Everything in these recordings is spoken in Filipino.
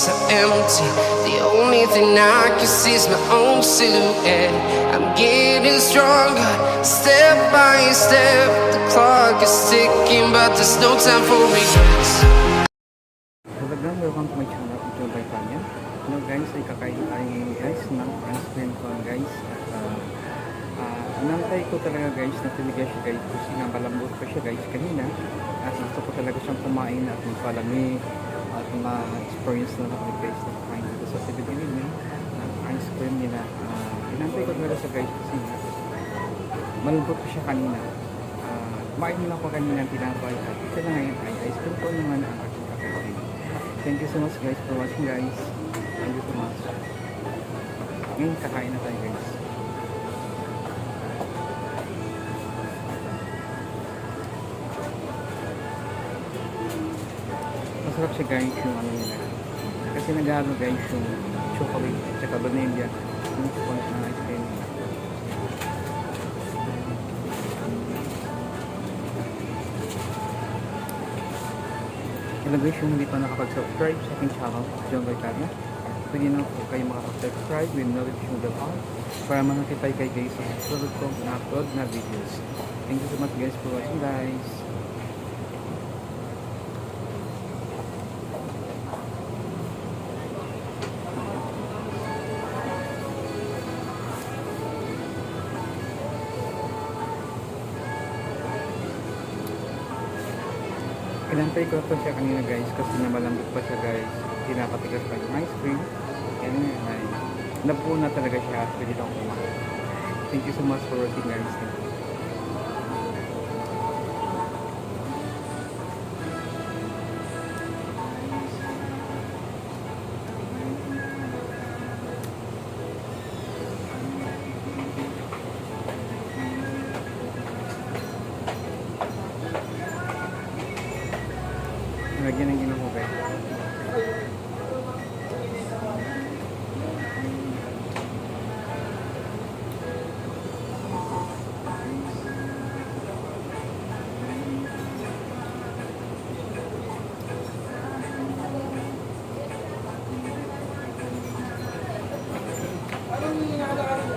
streets are empty. The only thing I can see is my own silhouette. I'm getting stronger, step by step. The clock is ticking, but there's no time for regrets. Hello guys, welcome to my channel, John by Tanya. Hello guys, ay kakain tayo guys ng ice cream cone guys. Inantay ko talaga guys na tumigas siya guys kasi nga malambot pa siya guys kanina. At gusto ko talaga siyang kumain at magpalami at ma-experience na ako guys na kumain dito sa 7-Eleven ng ice cream nila. Inantay ko talaga siya guys kasi malambot pa siya kanina. Kumain nila ako kanina ng tinapay at ito na ngayon ay ice cream cone naman ang aking kakain. Thank you so much guys for watching guys. Thank you so much. Ngayon kakain na tayo guys. Masarap siya guys yung ano nila. Kasi nag-ano guys yung chocolate at saka vanilla yung chocolate na ice cream nila. Hello guys, yung hindi pa nakapag-subscribe sa aking channel, John Tanya. Pwede na po kayo makapag-subscribe with notification bell on para ma-notify kayo guys sa susunod kong na-upload na videos. Thank you so much guys for watching guys. Inantay ko pa siya kanina guys kasi namalambot pa siya guys. Pinapatigas pa yung ice cream. And ay nabuo na talaga siya at pwede lang kumain. Thank you so much for watching guys. Lagyan ng ginoo guys.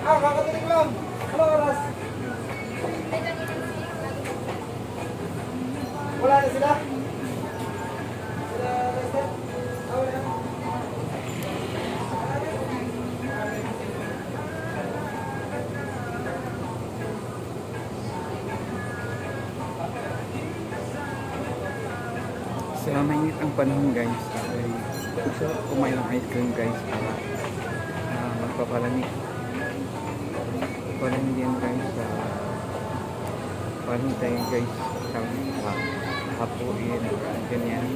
Kakatinig lang. Ano oras? Wala na sila? Sa mainit ang panahon guys, ay gusto kumain ng ice cream guys para magpapalamig. Palamig yan guys sa paano tayo guys sa hapuin ganyan.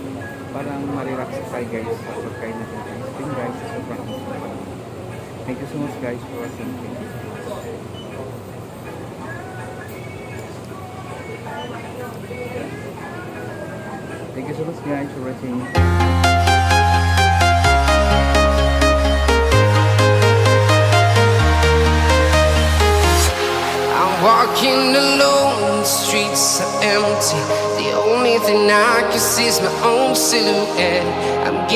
Parang ma-relax tayo guys sa pagkain natin ng ice cream guys sa sobrang panahon. Thank you so much guys for watching. Thank you so much guys for watching. I'm walking alone, the streets are empty. The only thing I can see is my own silhouette. I'm